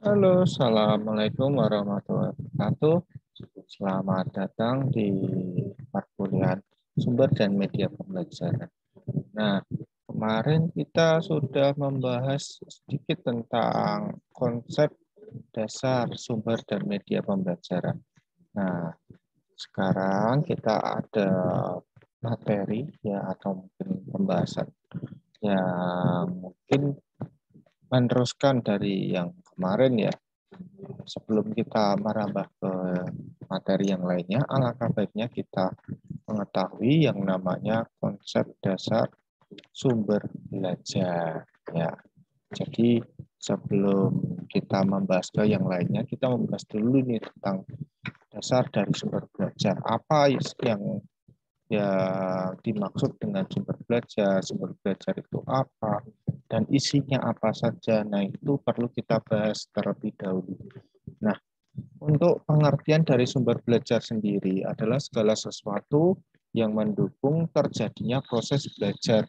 Halo, Assalamualaikum warahmatullahi wabarakatuh. Selamat datang di perkuliahan sumber dan media pembelajaran. Nah, kemarin kita sudah membahas sedikit tentang konsep dasar sumber dan media pembelajaran. Nah, sekarang kita ada materi ya atau mungkin pembahasan yang mungkin meneruskan dari yang kemarin ya. Sebelum kita merambah ke materi yang lainnya, alangkah baiknya kita mengetahui yang namanya konsep dasar sumber belajar. Ya, jadi sebelum kita membahas ke yang lainnya, kita membahas dulu nih tentang dasar dari sumber belajar. Apa yang dimaksud dengan sumber belajar itu apa, dan isinya apa saja. Nah, itu perlu kita bahas terlebih dahulu. Nah, untuk pengertian dari sumber belajar sendiri adalah segala sesuatu yang mendukung terjadinya proses belajar,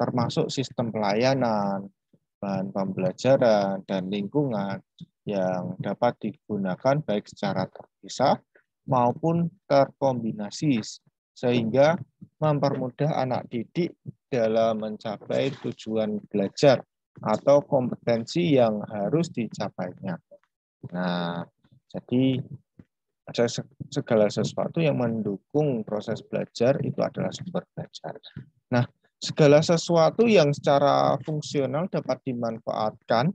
termasuk sistem pelayanan, bahan pembelajaran, dan lingkungan yang dapat digunakan baik secara terpisah maupun terkombinasi, sehingga mempermudah anak didik dalam mencapai tujuan belajar atau kompetensi yang harus dicapainya. Nah, jadi ada segala sesuatu yang mendukung proses belajar itu adalah sumber belajar. Nah, segala sesuatu yang secara fungsional dapat dimanfaatkan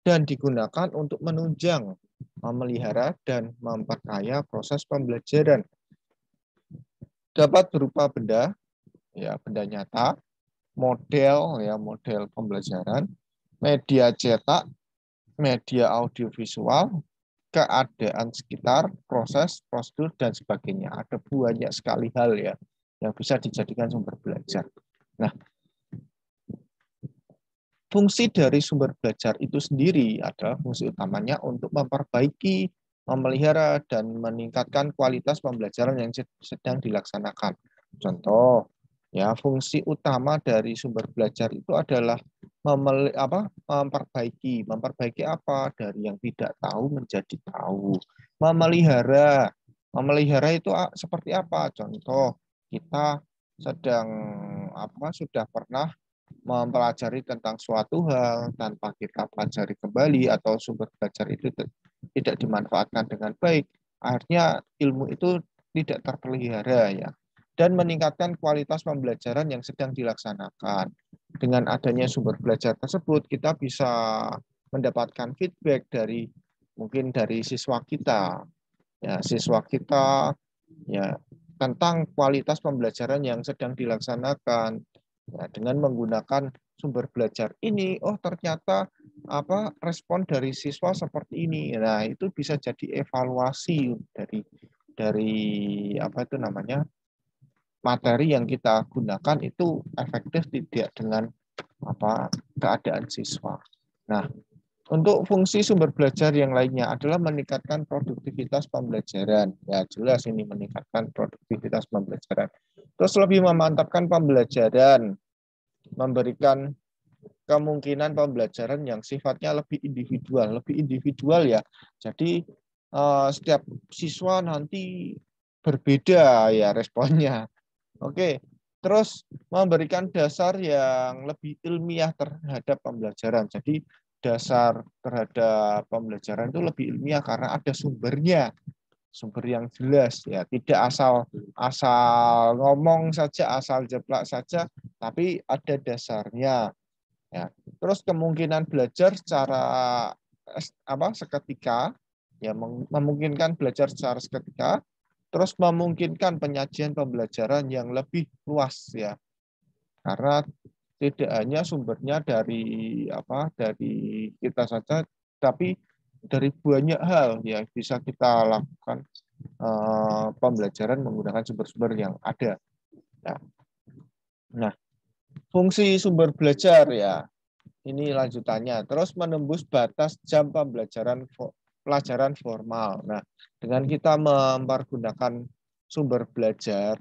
dan digunakan untuk menunjang, memelihara, dan memperkaya proses pembelajaran. Dapat berupa benda, ya benda nyata, model pembelajaran, media cetak, media audiovisual, keadaan sekitar, proses, prosedur, dan sebagainya. Ada banyak sekali hal ya yang bisa dijadikan sumber belajar. Nah, fungsi dari sumber belajar itu sendiri adalah fungsi utamanya untuk memperbaiki, memelihara, dan meningkatkan kualitas pembelajaran yang sedang dilaksanakan. Contoh, ya fungsi utama dari sumber belajar itu adalah memperbaiki apa dari yang tidak tahu menjadi tahu, memelihara itu seperti apa? Contoh, kita sedang sudah pernah mempelajari tentang suatu hal tanpa kita pelajari kembali atau sumber belajar itu tidak dimanfaatkan dengan baik, akhirnya ilmu itu tidak terpelihara ya, dan meningkatkan kualitas pembelajaran yang sedang dilaksanakan. Dengan adanya sumber belajar tersebut, kita bisa mendapatkan feedback mungkin dari siswa kita ya tentang kualitas pembelajaran yang sedang dilaksanakan. Ya, dengan menggunakan sumber belajar ini, oh ternyata respon dari siswa seperti ini. Nah, itu bisa jadi evaluasi dari materi yang kita gunakan itu efektif tidak dengan keadaan siswa. Nah, untuk fungsi sumber belajar yang lainnya adalah meningkatkan produktivitas pembelajaran. Ya, jelas ini meningkatkan produktivitas pembelajaran. Terus lebih memantapkan pembelajaran, memberikan kemungkinan pembelajaran yang sifatnya lebih individual. Lebih individual ya. Jadi setiap siswa nanti berbeda ya responnya. Oke. Terus memberikan dasar yang lebih ilmiah terhadap pembelajaran. Jadi dasar terhadap pembelajaran itu lebih ilmiah karena ada sumbernya, sumber yang jelas ya, tidak asal ngomong saja, asal jeplak saja, tapi ada dasarnya ya. Terus kemungkinan belajar secara seketika ya, memungkinkan belajar secara seketika, terus memungkinkan penyajian pembelajaran yang lebih luas ya, karena tidak hanya sumbernya dari kita saja, tapi dari banyak hal ya bisa kita lakukan pembelajaran menggunakan sumber-sumber yang ada. Nah, fungsi sumber belajar ya, ini lanjutannya. Terus menembus batas jam pelajaran formal. Nah, dengan kita mempergunakan sumber belajar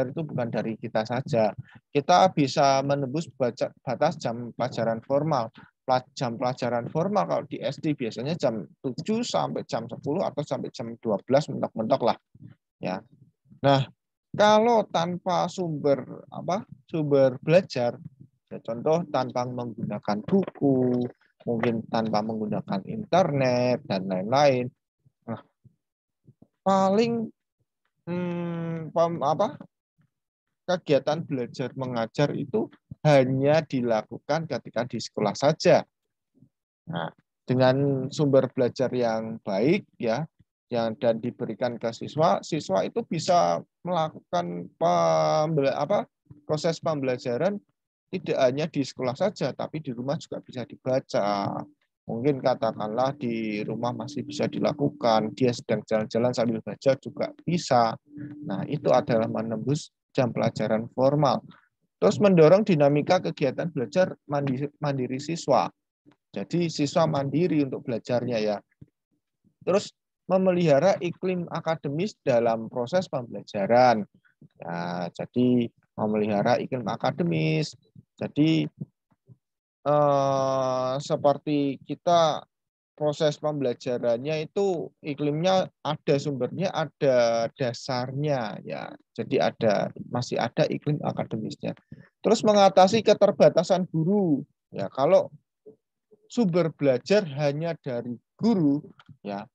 itu bukan dari kita saja. Kita bisa menembus batas jam pelajaran formal. jam pelajaran formal kalau di SD biasanya jam 7 sampai jam 10 atau sampai jam 12 mentok-mentok lah ya. Nah, kalau tanpa sumber belajar, ya contoh tanpa menggunakan buku, mungkin tanpa menggunakan internet dan lain-lain. Nah, paling kegiatan belajar mengajar itu hanya dilakukan ketika di sekolah saja. Nah, dengan sumber belajar yang baik ya, dan diberikan ke siswa, siswa itu bisa melakukan proses pembelajaran tidak hanya di sekolah saja, tapi di rumah juga bisa dibaca. Mungkin katakanlah di rumah masih bisa dilakukan, dia sedang jalan-jalan sambil baca juga bisa. Nah, itu adalah menembus jam pelajaran formal. Terus mendorong dinamika kegiatan belajar mandiri siswa. Jadi siswa mandiri untuk belajarnya ya. Terus memelihara iklim akademis dalam proses pembelajaran. Ya, jadi memelihara iklim akademis. Jadi seperti kita proses pembelajarannya itu iklimnya ada sumbernya, ada dasarnya ya. Jadi masih ada iklim akademisnya. Terus mengatasi keterbatasan guru. Ya, kalau sumber belajar hanya dari guru, ya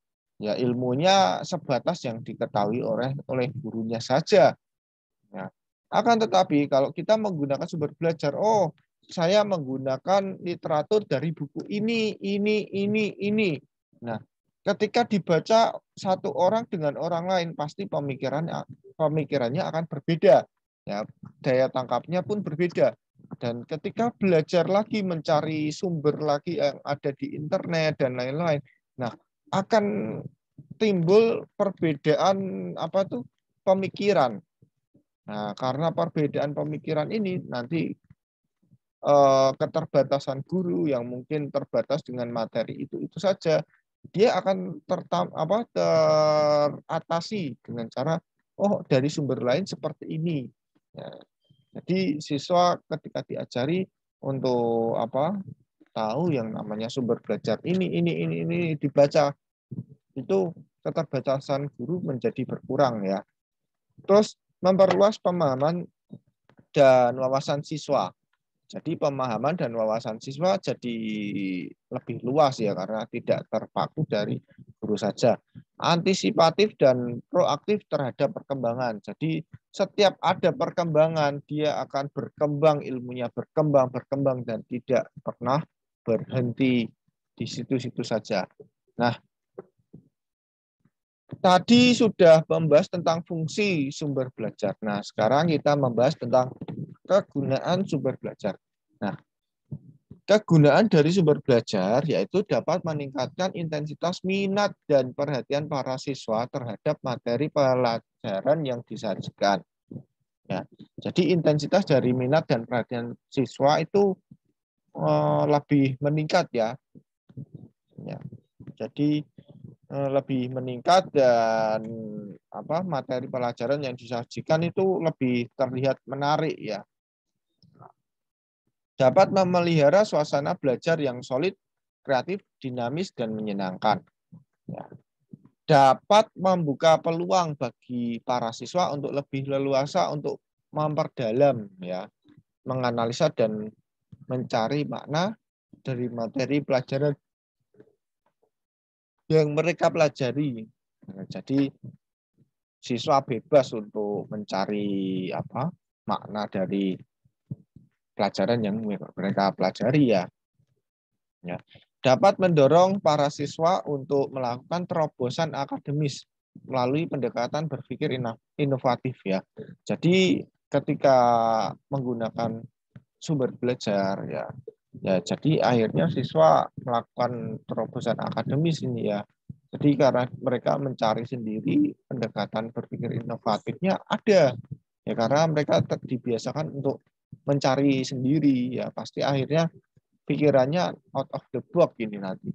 ilmunya sebatas yang diketahui oleh gurunya saja. Ya. Akan tetapi kalau kita menggunakan sumber belajar, saya menggunakan literatur dari buku ini. Nah, ketika dibaca satu orang dengan orang lain, pasti pemikirannya akan berbeda. Ya, daya tangkapnya pun berbeda. Dan ketika belajar lagi mencari sumber lagi yang ada di internet dan lain-lain, nah akan timbul perbedaan pemikiran. Nah, karena perbedaan pemikiran ini nanti keterbatasan guru yang mungkin terbatas dengan materi itu saja, dia akan teratasi dengan cara dari sumber lain seperti ini. Ya, jadi siswa ketika diajari untuk tahu yang namanya sumber belajar ini dibaca, itu keterbatasan guru menjadi berkurang ya. Terus memperluas pemahaman dan wawasan siswa. Jadi pemahaman dan wawasan siswa jadi lebih luas ya karena tidak terpaku dari guru saja. Antisipatif dan proaktif terhadap perkembangan. Jadi setiap ada perkembangan dia akan berkembang, ilmunya berkembang dan tidak pernah berhenti di situ-situ saja. Nah, tadi sudah membahas tentang fungsi sumber belajar. Nah, sekarang kita membahas tentang kegunaan sumber belajar. Nah, kegunaan dari sumber belajar yaitu dapat meningkatkan intensitas minat dan perhatian para siswa terhadap materi pelajaran yang disajikan. Ya, jadi intensitas dari minat dan perhatian siswa itu lebih meningkat ya. Jadi lebih meningkat dan materi pelajaran yang disajikan itu lebih terlihat menarik ya. Dapat memelihara suasana belajar yang solid, kreatif, dinamis, dan menyenangkan. Ya. Dapat membuka peluang bagi para siswa untuk lebih leluasa untuk memperdalam, ya, menganalisa dan mencari makna dari materi pelajaran yang mereka pelajari. Nah, jadi siswa bebas untuk mencari makna dari pelajaran yang mereka pelajari ya. Ya. Dapat mendorong para siswa untuk melakukan terobosan akademis melalui pendekatan berpikir inovatif ya. Jadi ketika menggunakan sumber belajar ya jadi akhirnya siswa melakukan terobosan akademis ini ya. Jadi karena mereka mencari sendiri pendekatan berpikir inovatifnya ada ya karena mereka dibiasakan untuk mencari sendiri ya pasti akhirnya pikirannya out of the box ini nanti.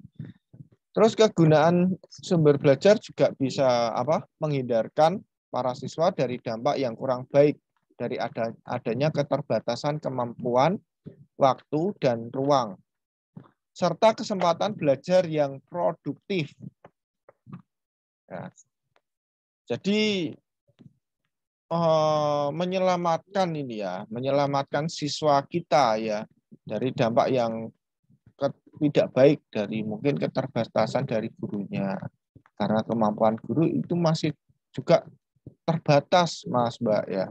Terus kegunaan sumber belajar juga bisa menghindarkan para siswa dari dampak yang kurang baik dari adanya keterbatasan kemampuan, waktu, dan ruang. serta kesempatan belajar yang produktif. Ya. Jadi menyelamatkan ini ya, menyelamatkan siswa kita ya dari dampak yang tidak baik dari mungkin keterbatasan dari gurunya. Karena kemampuan guru itu masih juga terbatas, Mas Mbak ya.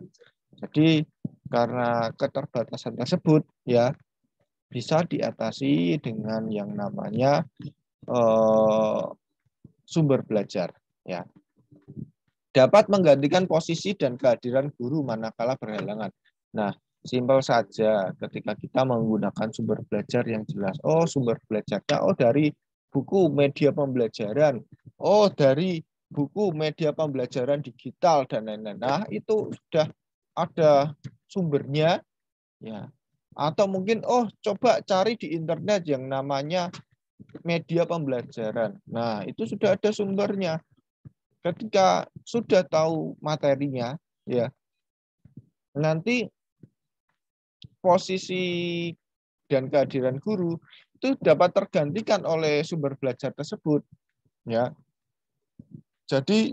Jadi karena keterbatasan tersebut ya bisa diatasi dengan yang namanya sumber belajar ya. Dapat menggantikan posisi dan kehadiran guru manakala berhalangan. Nah, simpel saja ketika kita menggunakan sumber belajar yang jelas. Oh, sumber belajarnya dari buku media pembelajaran. Oh, dari buku media pembelajaran digital dan lain-lain. Nah, itu sudah ada sumbernya ya. Atau mungkin coba cari di internet yang namanya media pembelajaran. Nah, itu sudah ada sumbernya. Ketika sudah tahu materinya, ya nanti posisi dan kehadiran guru itu dapat tergantikan oleh sumber belajar tersebut, ya. Jadi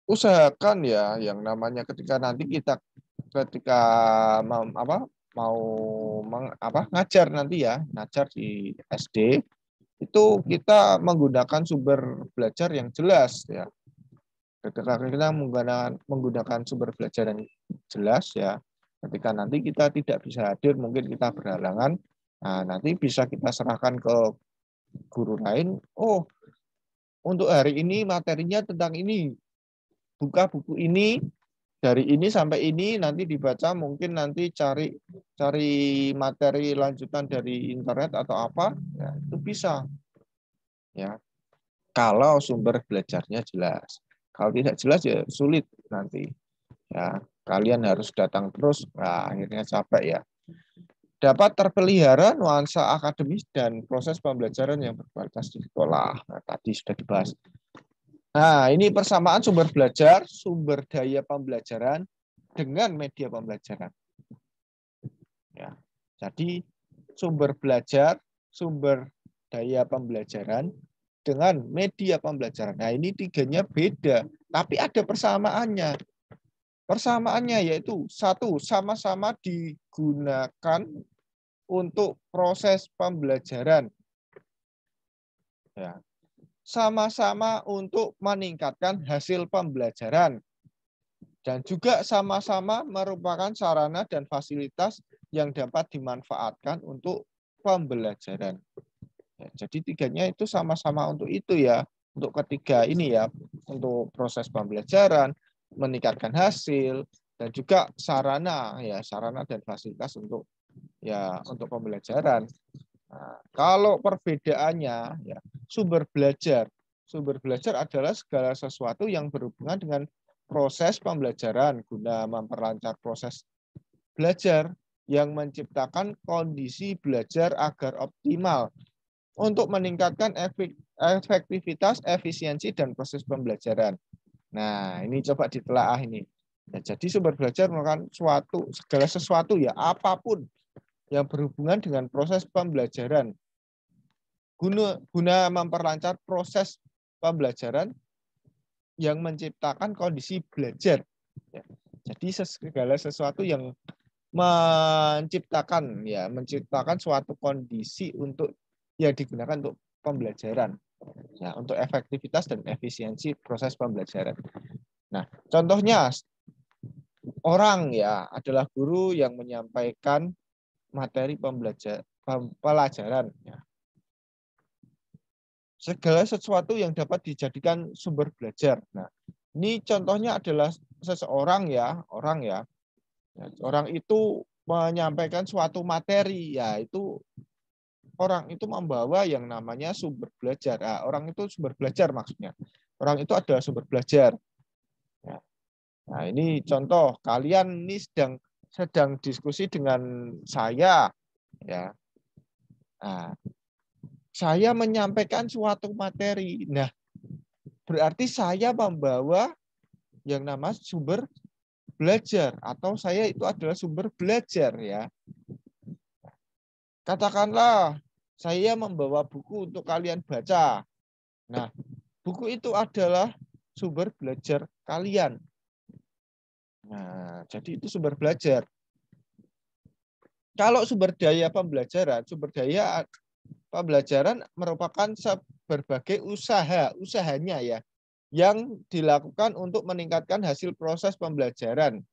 usahakan ya yang namanya ketika nanti kita mau ngajar nanti ya, ngajar di SD itu kita menggunakan sumber belajar yang jelas ya. Ketika kita menggunakan sumber belajar yang jelas ya, ketika nanti kita tidak bisa hadir, mungkin kita berhalangan, nah nanti bisa kita serahkan ke guru lain. Oh, untuk hari ini materinya tentang ini, buka buku ini dari ini sampai ini, nanti dibaca, mungkin nanti cari materi lanjutan dari internet atau apa, ya, itu bisa ya. Kalau sumber belajarnya jelas. Kalau tidak jelas ya sulit nanti. Ya, kalian harus datang terus, nah, akhirnya capek ya. Dapat terpelihara nuansa akademis dan proses pembelajaran yang berkualitas di sekolah. Nah, tadi sudah dibahas. Nah, ini persamaan sumber belajar, sumber daya pembelajaran dengan media pembelajaran. Ya, jadi sumber belajar, sumber daya pembelajaran dengan media pembelajaran. Nah, ini tiganya beda, tapi ada persamaannya. Persamaannya yaitu satu, sama-sama digunakan untuk proses pembelajaran. Ya. Sama-sama untuk meningkatkan hasil pembelajaran. Dan juga sama-sama merupakan sarana dan fasilitas yang dapat dimanfaatkan untuk pembelajaran. Ya, jadi tiganya itu sama-sama untuk itu ya. Untuk ketiga ini ya, untuk proses pembelajaran, meningkatkan hasil, dan juga sarana ya, sarana dan fasilitas untuk pembelajaran. Nah, kalau perbedaannya ya, sumber belajar adalah segala sesuatu yang berhubungan dengan proses pembelajaran guna memperlancar proses belajar yang menciptakan kondisi belajar agar optimal untuk meningkatkan efektivitas, efisiensi, dan proses pembelajaran. Nah, ini coba ditelaah ini. Nah, jadi sumber belajar merupakan segala sesuatu ya, apapun yang berhubungan dengan proses pembelajaran guna memperlancar proses pembelajaran yang menciptakan kondisi belajar. Ya. Jadi segala sesuatu yang menciptakan suatu kondisi untuk yang digunakan untuk pembelajaran. Ya, untuk efektivitas dan efisiensi proses pembelajaran. Nah, contohnya orang ya adalah guru yang menyampaikan materi pelajaran. Ya. Segala sesuatu yang dapat dijadikan sumber belajar. Nah, ini contohnya adalah seseorang ya, orang itu menyampaikan suatu materi, ya itu orang itu membawa yang namanya sumber belajar. Nah, orang itu sumber belajar maksudnya. Orang itu adalah sumber belajar. Ya. Nah, ini contoh kalian ini sedang diskusi dengan saya, ya. Nah, saya menyampaikan suatu materi. Nah, berarti saya membawa yang namanya sumber belajar atau saya itu adalah sumber belajar ya. Katakanlah saya membawa buku untuk kalian baca. Nah, buku itu adalah sumber belajar kalian. Nah, jadi itu sumber belajar. Kalau sumber daya pembelajaran merupakan berbagai usahanya ya, yang dilakukan untuk meningkatkan hasil proses pembelajaran.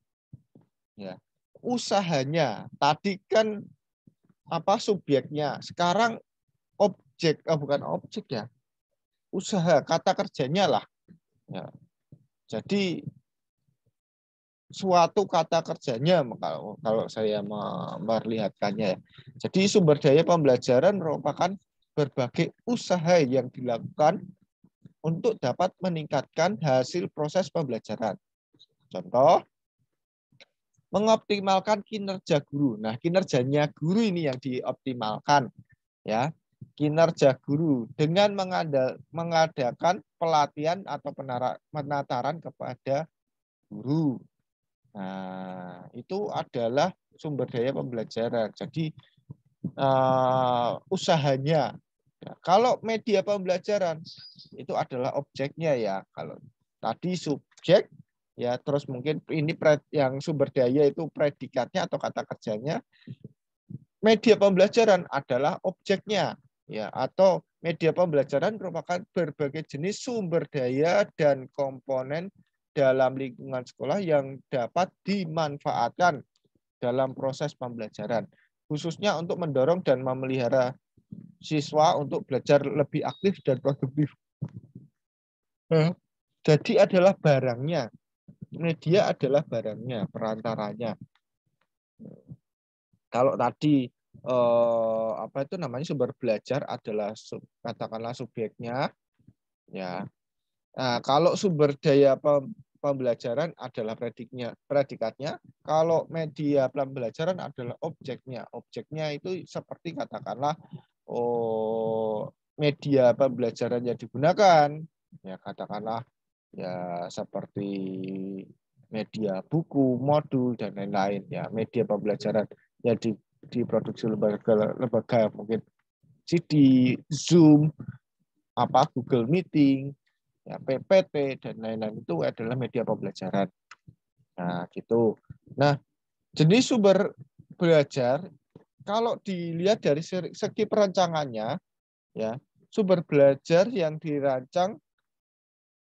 Ya, usahanya. Tadi kan subjeknya, sekarang objek, bukan objek ya, usaha, kata kerjanya lah. Ya. Jadi suatu kata kerjanya kalau saya memperlihatkannya ya. Jadi sumber daya pembelajaran merupakan berbagai usaha yang dilakukan untuk dapat meningkatkan hasil proses pembelajaran. Contoh, mengoptimalkan kinerja guru. Nah, kinerjanya guru ini yang dioptimalkan ya. Kinerja guru dengan mengadakan pelatihan atau penataran kepada guru. Nah, itu adalah sumber daya pembelajaran. Jadi usahanya. Ya, kalau media pembelajaran itu adalah objeknya ya. Kalau tadi subjek ya, terus mungkin ini yang sumber daya itu predikatnya atau kata kerjanya. Media pembelajaran adalah objeknya ya, atau media pembelajaran merupakan berbagai jenis sumber daya dan komponen dalam lingkungan sekolah yang dapat dimanfaatkan dalam proses pembelajaran, khususnya untuk mendorong dan memelihara siswa untuk belajar lebih aktif dan produktif. Jadi adalah barangnya, media adalah barangnya, perantaranya. Kalau tadi sumber belajar adalah katakanlah subjeknya, ya. Nah, kalau sumber daya pembelajaran adalah predikatnya, kalau media pembelajaran adalah objeknya. Objeknya itu seperti katakanlah media pembelajaran yang digunakan, ya katakanlah ya seperti media buku, modul dan lain-lain ya, media pembelajaran yang diproduksi lembaga mungkin CD, Zoom, Google Meeting, ya, PPT dan lain-lain itu adalah media pembelajaran. Nah, gitu. Nah, jenis sumber belajar kalau dilihat dari segi perancangannya, ya, sumber belajar yang dirancang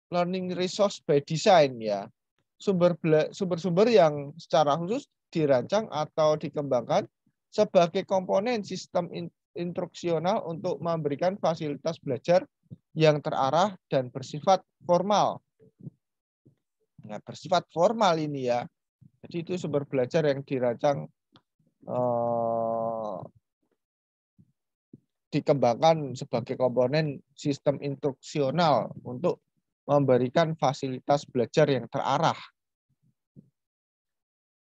learning resource by design ya. Sumber-sumber yang secara khusus dirancang atau dikembangkan sebagai komponen sistem instruksional untuk memberikan fasilitas belajar yang terarah dan bersifat formal. Ya, bersifat formal ini ya. Jadi itu sumber belajar yang dirancang dikembangkan sebagai komponen sistem instruksional untuk memberikan fasilitas belajar yang terarah.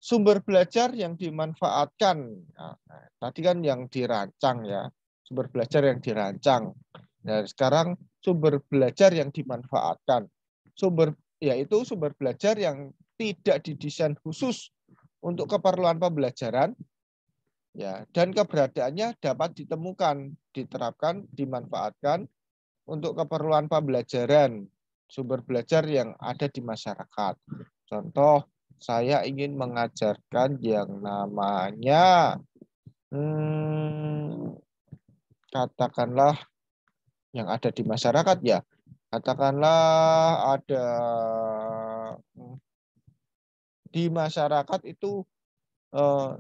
Sumber belajar yang dimanfaatkan. Nah, tadi kan yang dirancang ya, sumber belajar yang dirancang. Nah, sekarang sumber belajar yang dimanfaatkan. Yaitu sumber belajar yang tidak didesain khusus untuk keperluan pembelajaran ya, dan keberadaannya dapat ditemukan, diterapkan, dimanfaatkan untuk keperluan pembelajaran. Sumber belajar yang ada di masyarakat. Contoh, saya ingin mengajarkan yang namanya katakanlah yang ada di masyarakat ya. Katakanlah ada di masyarakat itu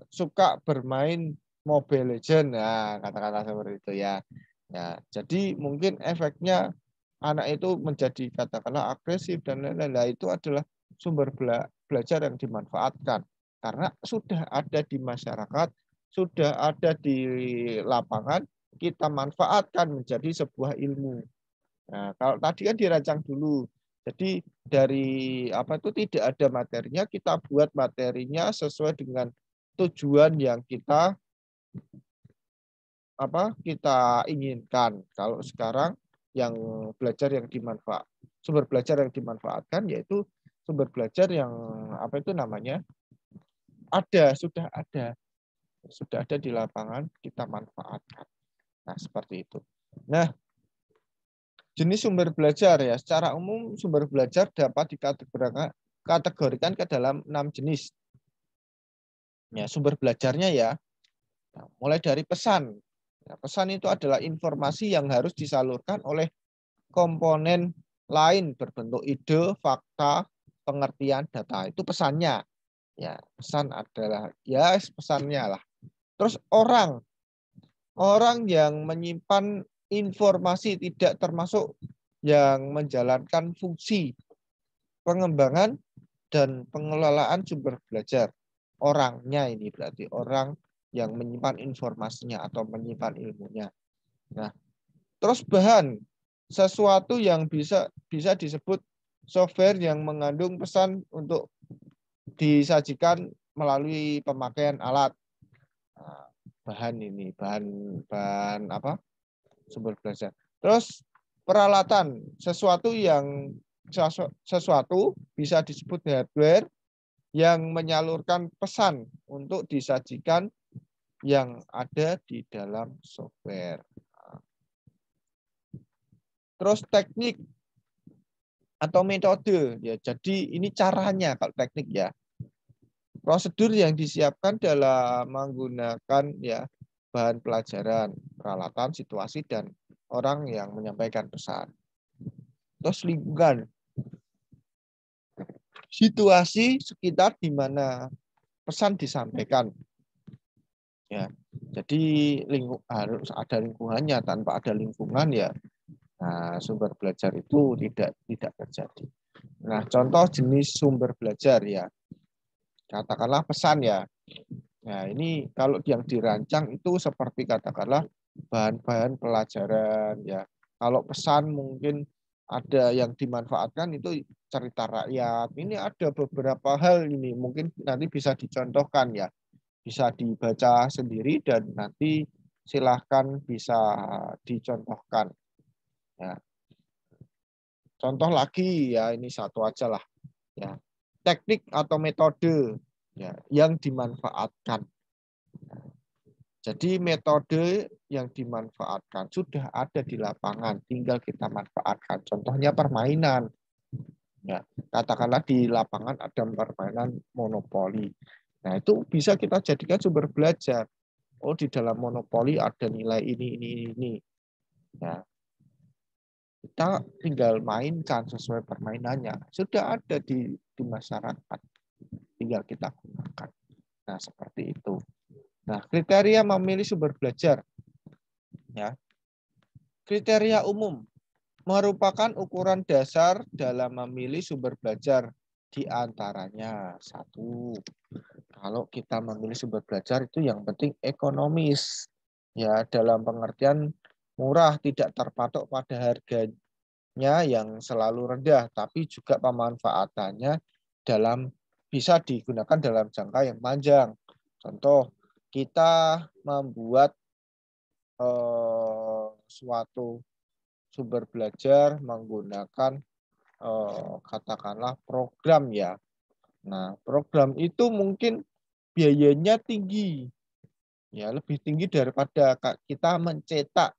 suka bermain Mobile Legends. Nah, katakanlah seperti itu ya. Nah, jadi mungkin efeknya anak itu menjadi katakanlah agresif dan lain-lain. Nah, itu adalah sumber belajar yang dimanfaatkan karena sudah ada di masyarakat, sudah ada di lapangan, kita manfaatkan menjadi sebuah ilmu. Nah, kalau tadi kan dirancang dulu. Jadi dari tidak ada materinya, kita buat materinya sesuai dengan tujuan yang kita kita inginkan. Kalau sekarang yang sumber belajar yang dimanfaatkan yaitu sumber belajar yang sudah ada di lapangan, kita manfaatkan. Nah, seperti itu. Nah, jenis sumber belajar ya, secara umum sumber belajar dapat dikategorikan ke dalam 6 jenis. Ya, sumber belajarnya ya, mulai dari pesan. Ya, pesan itu adalah informasi yang harus disalurkan oleh komponen lain berbentuk ide, fakta, pengertian, data. Itu pesannya. Ya, pesan adalah ya pesannya lah. Terus orang yang menyimpan informasi tidak termasuk yang menjalankan fungsi pengembangan dan pengelolaan sumber belajar. Orangnya ini berarti orang yang menyimpan informasinya atau menyimpan ilmunya. Nah, terus bahan sesuatu yang bisa disebut software yang mengandung pesan untuk disajikan melalui pemakaian alat. Nah, bahan ini bahan apa? Sumber belajar. Terus peralatan sesuatu bisa disebut hardware yang menyalurkan pesan untuk disajikan yang ada di dalam software. Terus teknik atau metode ya. Jadi ini caranya kalau teknik ya. Prosedur yang disiapkan dalam menggunakan ya bahan pelajaran, peralatan, situasi dan orang yang menyampaikan pesan. Terus lingkungan. Situasi sekitar di mana pesan disampaikan. Ya. Jadi harus ada lingkungannya, tanpa ada lingkungan ya nah, sumber belajar itu tidak terjadi. Nah, contoh jenis sumber belajar ya. Katakanlah pesan ya. Nah, ini kalau yang dirancang itu seperti katakanlah bahan-bahan pelajaran ya. Kalau pesan mungkin ada yang dimanfaatkan itu cerita rakyat. Ini ada beberapa hal ini mungkin nanti bisa dicontohkan ya. Bisa dibaca sendiri dan nanti silahkan bisa dicontohkan. Ya. Contoh lagi ya ini satu aja lah. Ya. Teknik atau metode ya, yang dimanfaatkan. Jadi metode yang dimanfaatkan sudah ada di lapangan, tinggal kita manfaatkan. Contohnya permainan. Ya, katakanlah di lapangan ada permainan monopoli. Nah, itu bisa kita jadikan sumber belajar. Oh, di dalam monopoli ada nilai ini. Ya, kita tinggal mainkan sesuai permainannya. Sudah ada di masyarakat. Tinggal kita gunakan. Nah, seperti itu. Nah, kriteria memilih sumber belajar. Ya. Kriteria umum merupakan ukuran dasar dalam memilih sumber belajar. Di antaranya, satu, kalau kita memilih sumber belajar itu yang penting ekonomis. Ya, dalam pengertian murah, tidak terpatok pada harganya yang selalu rendah, tapi juga pemanfaatannya bisa digunakan dalam jangka yang panjang. Contoh, kita membuat suatu sumber belajar menggunakan katakanlah program ya. Nah, program itu mungkin biayanya tinggi. Ya, lebih tinggi daripada kita mencetak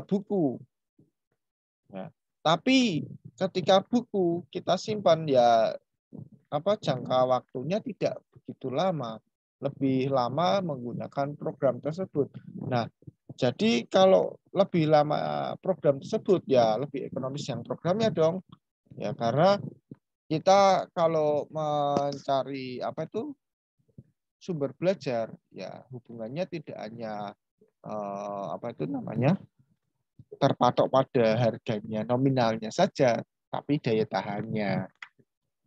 buku. Ya. Tapi ketika buku kita simpan ya jangka waktunya tidak begitu lama. Lebih lama menggunakan program tersebut. Nah, jadi kalau lebih lama program tersebut ya lebih ekonomis yang programnya dong. Ya karena kita kalau mencari sumber belajar ya hubungannya tidak hanya terpatok pada harganya nominalnya saja, tapi daya tahannya.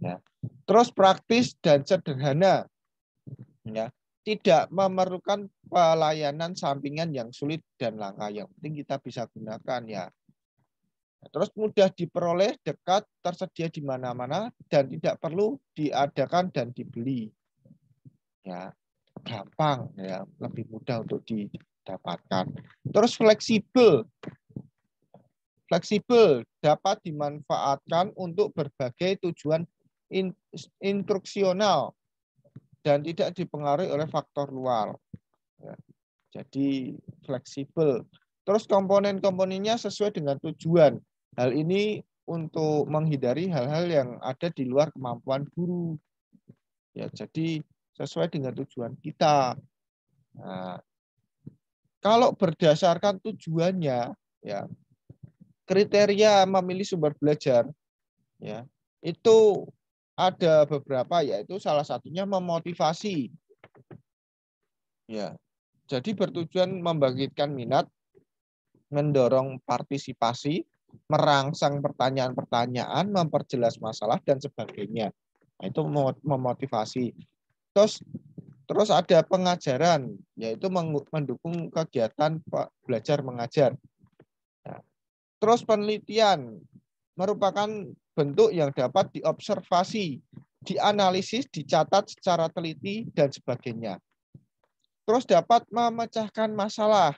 Ya. Terus praktis dan sederhana. Ya. Tidak memerlukan pelayanan sampingan yang sulit dan langka. Yang penting kita bisa gunakan ya. Terus mudah diperoleh, dekat, tersedia di mana-mana, dan tidak perlu diadakan dan dibeli. Ya, gampang ya, lebih mudah untuk didapatkan. Terus fleksibel. Fleksibel dapat dimanfaatkan untuk berbagai tujuan instruksional dan tidak dipengaruhi oleh faktor luar. Jadi fleksibel. Terus komponen-komponennya sesuai dengan tujuan. Hal ini untuk menghindari hal-hal yang ada di luar kemampuan guru. Ya, jadi sesuai dengan tujuan kita. Nah, kalau berdasarkan tujuannya, ya kriteria memilih sumber belajar, ya itu ada beberapa, yaitu salah satunya memotivasi. Ya, jadi bertujuan membangkitkan minat, mendorong partisipasi, merangsang pertanyaan-pertanyaan, memperjelas masalah dan sebagainya. Nah, itu memotivasi. Terus ada pengajaran, yaitu mendukung kegiatan belajar mengajar. Nah, terus penelitian merupakan bentuk yang dapat diobservasi, dianalisis, dicatat secara teliti dan sebagainya. Terus dapat memecahkan masalah,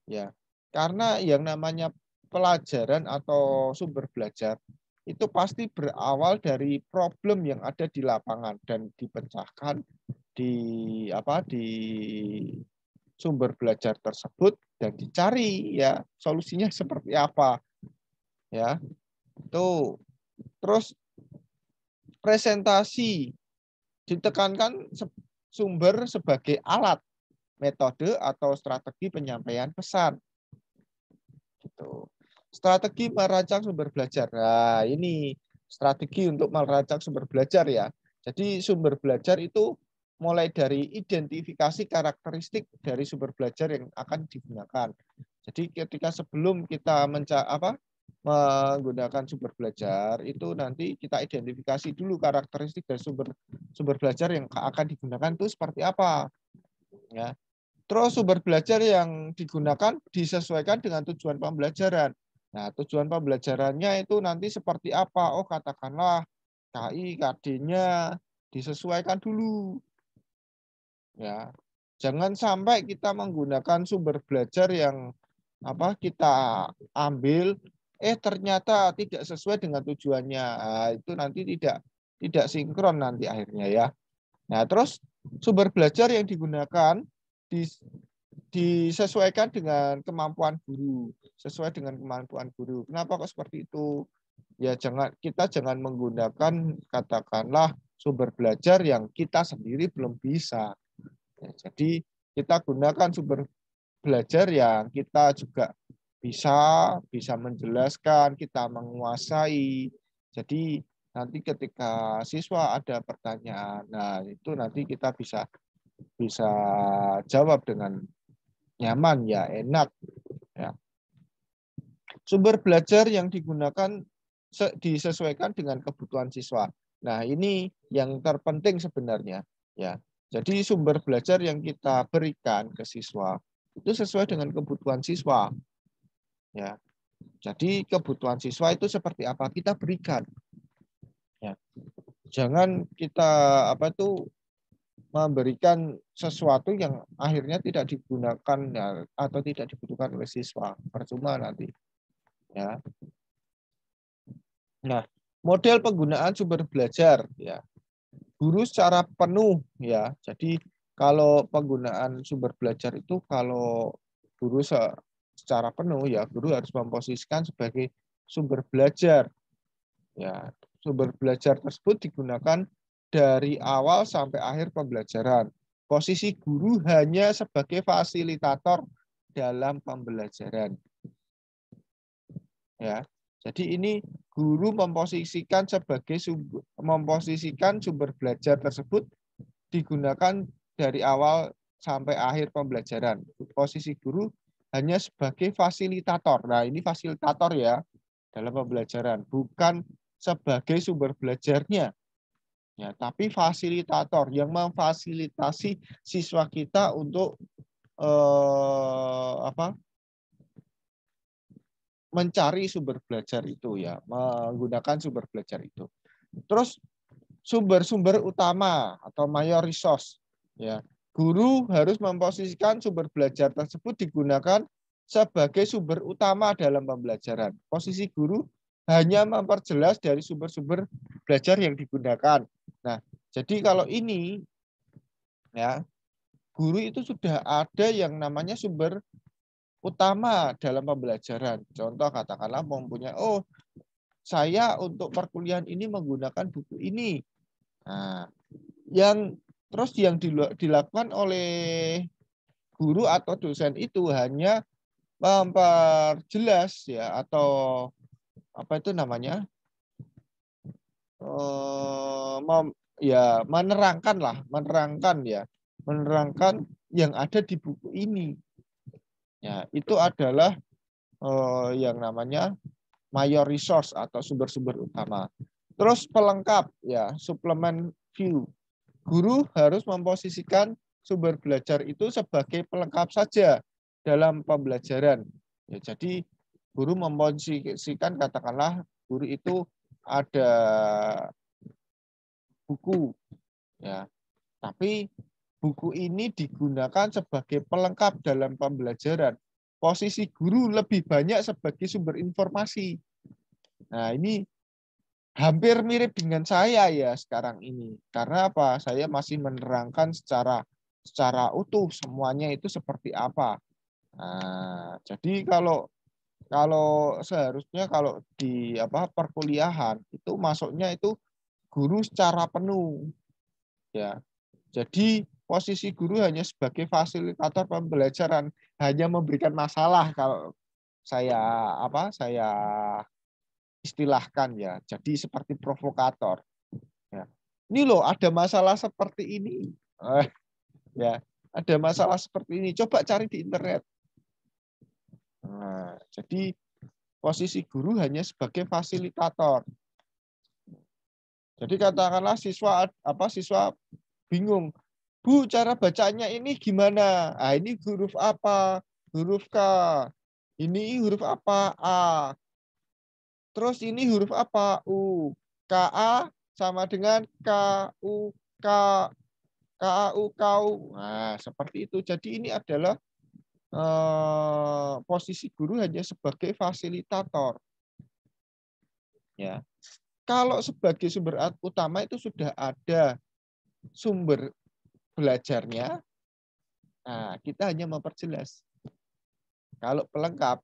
ya. Karena yang namanya pelajaran atau sumber belajar itu pasti berawal dari problem yang ada di lapangan dan dipecahkan di sumber belajar tersebut dan dicari ya solusinya seperti apa, ya. Itu terus presentasi ditekankan sumber sebagai alat, metode atau strategi penyampaian pesan. Gitu. Strategi merancang sumber belajar. Nah, ini strategi untuk merancang sumber belajar ya. Jadi sumber belajar itu mulai dari identifikasi karakteristik dari sumber belajar yang akan digunakan. Jadi ketika sebelum kita menggunakan sumber belajar itu nanti kita identifikasi dulu karakteristik dari sumber belajar yang akan digunakan itu seperti apa, ya. Terus sumber belajar yang digunakan disesuaikan dengan tujuan pembelajaran. Nah, tujuan pembelajarannya itu nanti seperti apa? Oh, katakanlah KI, KD-nya disesuaikan dulu. Ya. Jangan sampai kita menggunakan sumber belajar yang kita ambil ternyata tidak sesuai dengan tujuannya. Nah, itu nanti tidak sinkron nanti akhirnya ya. Nah, terus sumber belajar yang digunakan disesuaikan dengan kemampuan guru, sesuai dengan kemampuan guru. Kenapa kok seperti itu? Ya kita jangan menggunakan katakanlah sumber belajar yang kita sendiri belum bisa. Ya, jadi kita gunakan sumber belajar yang kita juga bisa menjelaskan, kita menguasai. Jadi nanti ketika siswa ada pertanyaan, nah itu nanti kita bisa jawab dengan nyaman ya, enak ya. Sumber belajar yang digunakan disesuaikan dengan kebutuhan siswa. Nah, ini yang terpenting sebenarnya ya. Jadi sumber belajar yang kita berikan ke siswa itu sesuai dengan kebutuhan siswa. Ya. Jadi kebutuhan siswa itu seperti apa kita berikan. Ya. Jangan kita memberikan sesuatu yang akhirnya tidak digunakan ya, atau tidak dibutuhkan oleh siswa, percuma nanti. Ya. Nah, model penggunaan sumber belajar ya. Guru secara penuh ya. Jadi kalau penggunaan sumber belajar itu kalau guru secara penuh ya, guru harus memposisikan sebagai sumber belajar. Ya, sumber belajar tersebut digunakan dari awal sampai akhir pembelajaran. Posisi guru hanya sebagai fasilitator dalam pembelajaran. Ya. Jadi ini guru memposisikan sumber belajar tersebut digunakan dari awal sampai akhir pembelajaran. Posisi guru hanya sebagai fasilitator. Nah, ini fasilitator ya dalam pembelajaran, bukan sebagai sumber belajarnya. Ya, tapi fasilitator yang memfasilitasi siswa kita untuk mencari sumber belajar itu ya, menggunakan sumber belajar itu. Terus sumber-sumber utama atau mayor resource ya. Guru harus memposisikan sumber belajar tersebut digunakan sebagai sumber utama dalam pembelajaran. Posisi guru hanya memperjelas dari sumber-sumber belajar yang digunakan. Nah, jadi kalau ini ya guru itu sudah ada yang namanya sumber utama dalam pembelajaran. Contoh katakanlah mempunyai, oh saya untuk perkuliahan ini menggunakan buku ini. Nah, yang terus yang dilakukan oleh guru atau dosen itu hanya memperjelas ya, atau apa itu namanya, ya menerangkan yang ada di buku ini. Ya, itu adalah yang namanya major resource atau sumber-sumber utama. Terus pelengkap ya, suplemen view. Guru harus memposisikan sumber belajar itu sebagai pelengkap saja dalam pembelajaran. Ya, jadi guru memposisikan, katakanlah guru itu ada buku ya, tapi buku ini digunakan sebagai pelengkap dalam pembelajaran. Posisi guru lebih banyak sebagai sumber informasi. Nah, ini hampir mirip dengan saya ya sekarang ini. Karena apa? Saya masih menerangkan secara utuh semuanya itu seperti apa. Nah, jadi kalau seharusnya kalau di perkuliahan itu masuknya itu guru secara penuh ya. Jadi posisi guru hanya sebagai fasilitator pembelajaran, hanya memberikan masalah kalau saya saya istilahkan ya. Jadi seperti provokator. Ya. Ini loh ada masalah seperti ini. Ya, ada masalah seperti ini. Coba cari di internet. Nah, jadi posisi guru hanya sebagai fasilitator. Jadi katakanlah siswa bingung. Bu, cara bacanya ini gimana? Ah, ini huruf apa? Huruf K. Ini huruf apa? A. Terus ini huruf apa? U. KA sama dengan KU, KAU, KU. Nah, seperti itu. Jadi ini adalah posisi guru hanya sebagai fasilitator. Ya. Kalau sebagai sumber utama itu sudah ada sumber belajarnya, nah kita hanya memperjelas. Kalau pelengkap,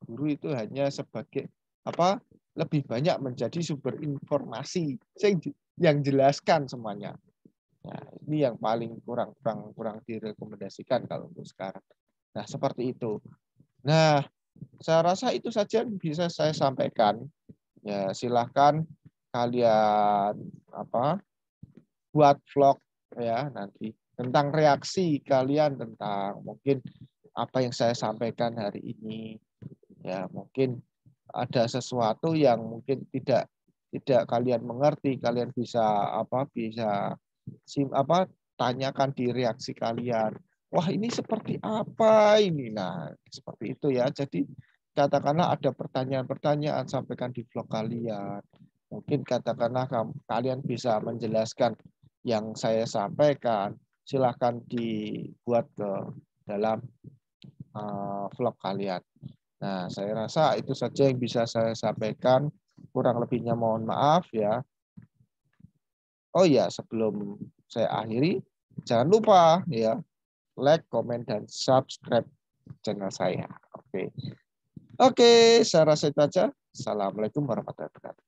guru itu hanya sebagai lebih banyak menjadi sumber informasi yang jelaskan semuanya. Nah, ini yang paling kurang direkomendasikan kalau untuk sekarang. Nah, seperti itu. Nah, saya rasa itu saja yang bisa saya sampaikan. Ya, silahkan kalian buat vlog ya nanti tentang reaksi kalian tentang mungkin apa yang saya sampaikan hari ini. Ya, mungkin ada sesuatu yang mungkin tidak kalian mengerti, kalian bisa tanyakan di reaksi kalian. Wah, ini seperti apa ini? Nah, seperti itu ya. Jadi katakanlah ada pertanyaan-pertanyaan, sampaikan di vlog kalian. Mungkin katakanlah kalian bisa menjelaskan yang saya sampaikan. Silahkan dibuat ke dalam vlog kalian. Nah, saya rasa itu saja yang bisa saya sampaikan. Kurang lebihnya mohon maaf ya. Oh ya, sebelum saya akhiri, jangan lupa ya like, komen, dan subscribe channel saya. Oke, saya rasa itu aja. Assalamualaikum warahmatullahi wabarakatuh.